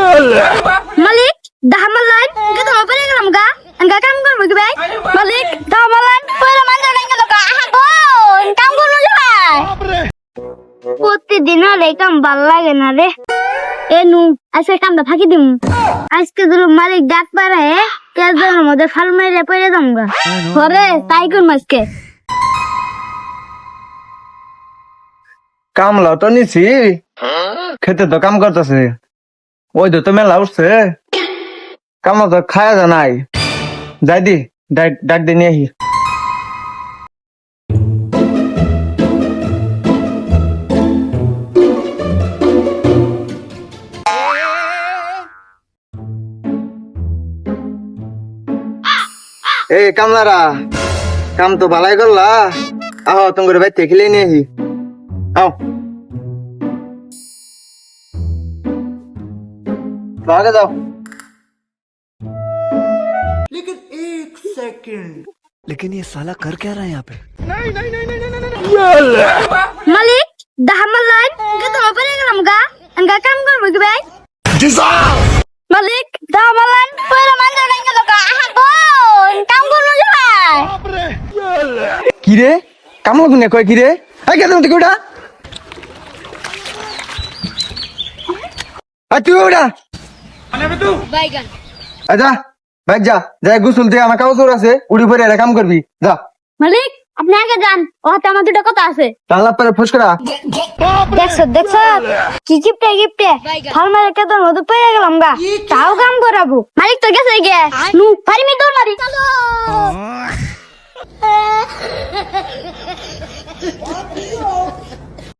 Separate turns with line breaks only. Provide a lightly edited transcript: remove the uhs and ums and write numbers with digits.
মালিক দামালান কত পরে গেলাম গা আনগা কাম করব কি ভাই মালিক দামালান পরে মানজা নাই গেল গা আহা গো কাম করব না ভাই প্রতিদিন হলে কাম ভাল লাগে না রে এনু আজকে কামটা ফাঁকি দিম আজকে ধরো মালিক ডাক পারে কেজনের মধ্যে ফাল মাইরে পড়ে যামগা ঘরে তাই কোন মাসকে
কামলা তো নিছি খেতে তো কাম করতেছে ওই তো মেলা উঠছে কামলা তো খায়া যা নাই যাই দি ডাক দিয়ে নিয়ে আহি এই কামলারা কাম তো ভালাই করলা আহ তোমার বাইতে খেলে নিয়ে আহি আও आगे जाओ
लेकिन ये साला कर क्या रहा है यहाँ पे?
মালিক দামালান কত পরে গেলাম গা আনগা কাম করব কি ভাই মালিক দামালান পরে মানজা নাই গেল গা আহা গো কাম করব না ভাই
কি রে কামলা কোনে কয় কি রে আই কে তুমি কোডা আ তুই ওডা
বাইগান
আচ্ছা বাইক যা যাই গোসল দিয়ে আমার কাগজ আছে উড়ি পরে এরা কাম করবি যা
মালিক আপনি আগে যান ওতে আমার দুটো কথা আছে
টাল্লা পরে ফুসকরা
দেখছো কি গিফটে ফার্মারে কে তোর মধ্যে পেয়ে গেলাম গা তাও কাম করাবো মালিক তো গেছে গে নু ফার্মি দৌড় মারি চলো